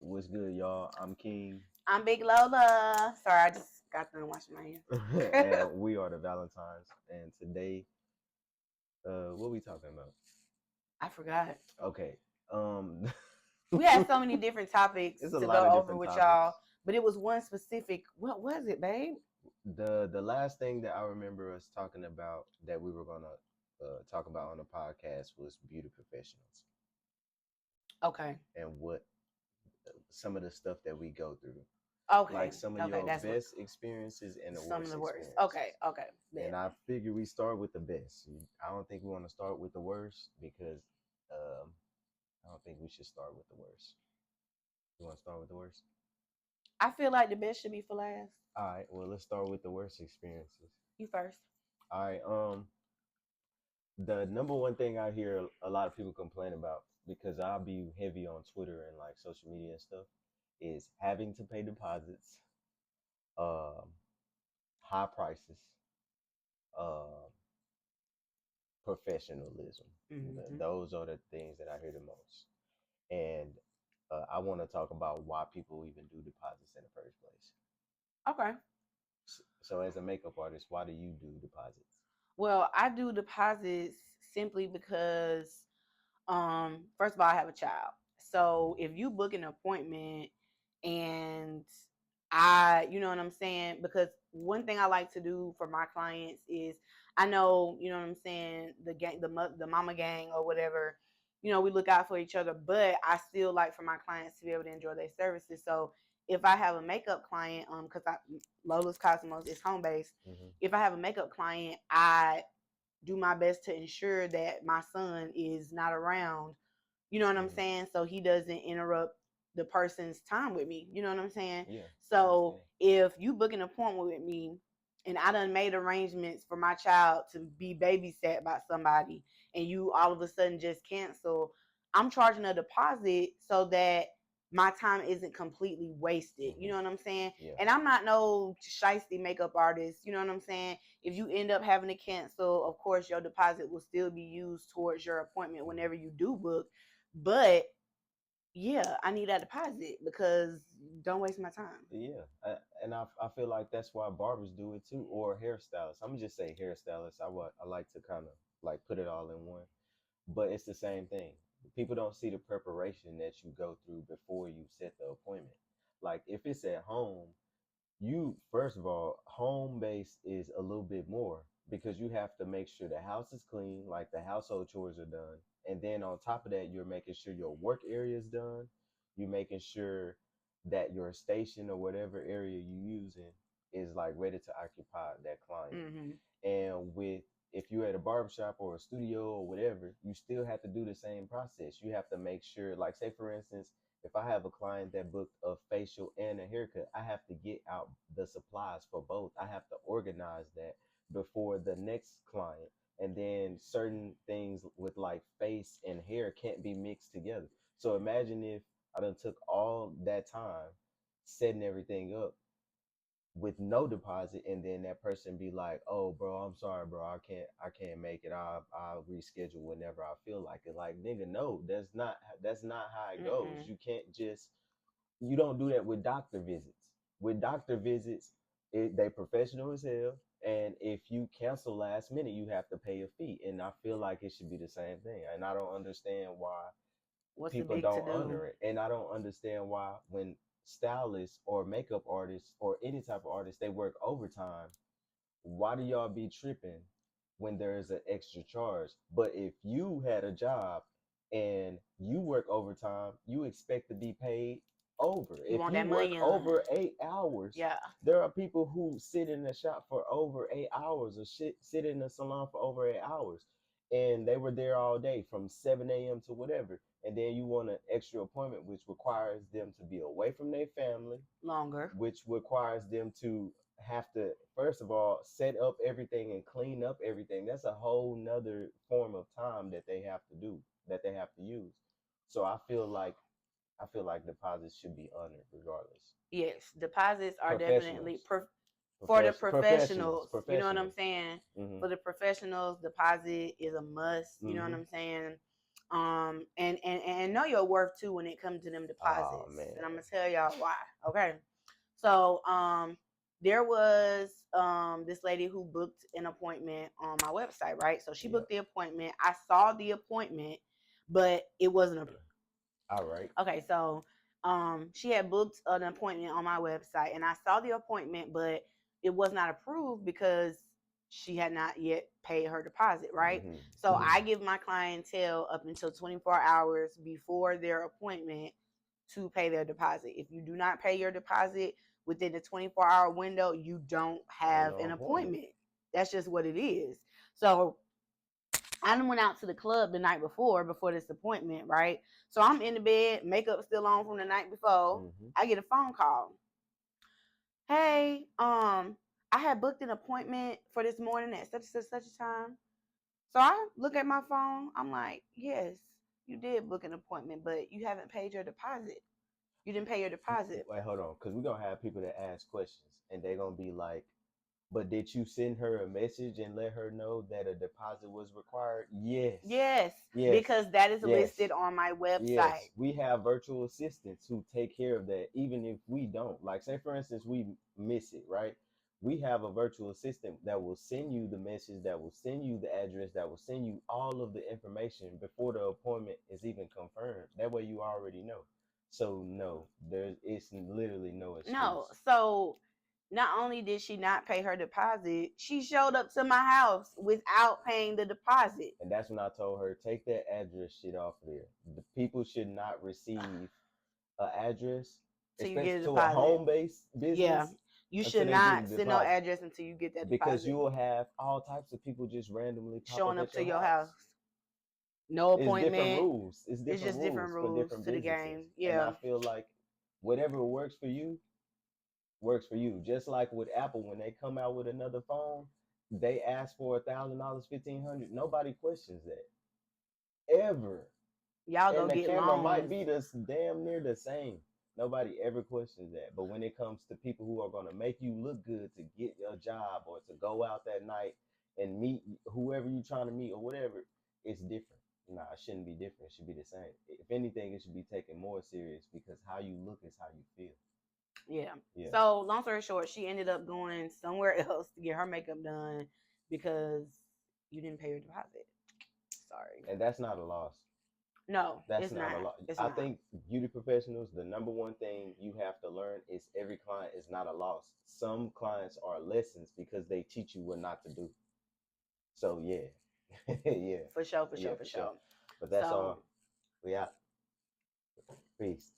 What's good, y'all? I'm King, I'm Big Lola. Sorry, I just got done washing my hands. and we are the Valentines. And today, what we talking about? I forgot. Okay, um, We had so many different topics it's a to lot go of over different with topics. y'all, but it was one specific. What was it, babe? The last thing that I remember us talking about that we were gonna talk about on the podcast was beauty professionals Okay. and what some of the stuff that we go through, like Okay. some of Okay. your That's what best experiences and the some of worst the worst. Okay. experiences. Okay. And Bet. I figure we start with the best. I don't think we want to start with the worst because um, I don't think we should start with the worst. You want to start with the worst? I feel like the best should be for last. All right. Well, let's start with the worst experiences. You first. All right. The number one thing I hear a lot of people complain about because I'll be heavy on Twitter and like social media and stuff is having to pay deposits, um, high prices, um, professionalism. Mm-hmm. Those are the things that I hear the most. And I want to talk about why people even do deposits in the first place. Okay. So, as a makeup artist, why do you do deposits? Well, I do deposits simply because first of all, I have a child. So if you book an appointment and you know what I'm saying? Because one thing I like to do for my clients is I know, you know what I'm saying, the gang, the mama gang or whatever, we look out for each other, but I still like for my clients to be able to enjoy their services. So if I have a makeup client, because Lola's Cosmos is home based, Mm-hmm. if I have a makeup client, I do my best to ensure that my son is not around, you know what I'm Mm-hmm. saying? So he doesn't interrupt the person's time with me. You know what I'm saying? Yeah, I So understand. if you book an appointment with me and I done made arrangements for my child to be babysat by somebody and you all of a sudden just cancel, I'm charging a deposit so that my time isn't completely wasted. You Mm-hmm. know what I'm saying? Yeah. And I'm not no shiesty makeup artist. You know what I'm saying? If you end up having to cancel, of course your deposit will still be used towards your appointment Mm-hmm. whenever you do book. But yeah, I need that deposit because don't waste my time. Yeah, and I feel like that's why barbers do it too, or hairstylists. I'm gonna just say hairstylists. I like to kind of like put it all in one, but it's the same thing. People don't see the preparation that you go through before you set the appointment. Like if it's at home, you first of all, home base is a little bit more because you have to make sure the house is clean, like the household chores are done, and then on top of that, you're making sure your work area is done. You're making sure that your station or whatever area you're using is like ready to occupy that client. Mm-hmm. And with if you're at a barbershop or a studio or whatever, you still have to do the same process. You have to make sure, like say for instance, if I have a client that booked a facial and a haircut, I have to get out the supplies for both. I have to organize that before the next client. And then certain things with like face and hair can't be mixed together. So imagine if I done took all that time setting everything up with no deposit and then that person be like, oh bro, I'm sorry bro, I can't make it. I'll reschedule whenever I feel like it. Like nigga, no, that's not how it goes. Mm-mm. You can't just you don't do that with doctor visits. With doctor visits, they professional as hell, and if you cancel last minute you have to pay a fee, and I feel like it should be the same thing, and I don't understand why What's the people big to don't do? honor it. And I don't understand why when stylists or makeup artists or any type of artist they work overtime, why do y'all be tripping when there's an extra charge? But if you had a job and you work overtime, you expect to be paid over. You If want you that work money on? over 8 hours, Yeah. there are people who sit in the shop for over 8 hours or sit in the salon for over 8 hours. And they were there all day from 7 a.m. to whatever. And then you want an extra appointment, which requires them to be away from their family, Longer. which requires them to have to first of all set up everything and clean up everything. That's a whole nother form of time that they have to do, that they have to use. So I feel like deposits should be honored regardless. Yes, deposits are definitely Professionals. for the Professionals. professionals. You know what I'm Professionals. saying? Hmm. For the professionals, deposit is a must. You know what Hmm. I'm saying? And know your worth too when it comes to them Oh deposits. man. And I'm gonna tell y'all why. Okay. So there was this lady who booked an appointment on my website, right? So she Yep. booked the appointment. I saw the appointment, but it wasn't a All right. okay, so she had booked an appointment on my website and I saw the appointment, but it was not approved because she had not yet paid her deposit, right? Mm-hmm. So I give my clientele up until 24 hours before their appointment to pay their deposit. If you do not pay your deposit within the 24-hour window, you don't Ain't have no an appointment. appointment. That's just what it is. So I went out to the club the night before this appointment, right? So I'm in the bed, makeup still on from the night before. Mm-hmm. I get a phone call. Hey, I had booked an appointment for this morning at such a time. So I look at my phone. I'm like, yes, you did book an appointment, but you haven't paid your deposit. You didn't pay your deposit. Wait, hold on, because we're gonna have people that ask questions, and they're gonna be like, "But did you send her a message and let her know that a deposit was required?" Yes, Yes, yes, because that is yes, listed on my website. yes. We have virtual assistants who take care of that, even if we don't. Like, say for instance, we miss it, right? We have a virtual assistant that will send you the message, that will send you the address, that will send you all of the information before the appointment is even confirmed. That way, you already know. So no, there's it's literally no No, excuse. so not only did she not pay her deposit, she showed up to my house without paying the deposit. And that's when I told her, take that address shit off of there. The people should not receive an address, Till you get especially a to a deposit. home based Yeah. business, You until should they get a not send no deposit. address until you get that Because deposit. you will have all types of people just randomly pop Showing up up at to your your house. house. No It's different appointment. rules. It's It's different just different rules for rules different to the businesses. game. And I Yeah. feel like whatever works for you, works for you. Just like with Apple, when they come out with another phone, they ask for $1,000, 1,500. Nobody questions that ever. Y'all go And the get camera might loans. be this damn near the same. Nobody ever questions that. But when it comes to people who are going to make you look good to get a job or to go out that night and meet whoever you're trying to meet or whatever, it's different. Nah, it shouldn't be different. It should be the same. If anything, it should be taken more serious because how you look is how you feel. Yeah. Yeah. So long story short, she ended up going somewhere else to get her makeup done because you didn't pay your deposit. Sorry. And that's not a loss. No, That's it's not a not. lot. It's I not. think beauty professionals, the number one thing you have to learn is every client is not a loss. Some clients are lessons because they teach you what not to do. So yeah, yeah, For sure, for yeah, sure, for for sure. sure. But that's So all. We out. Peace.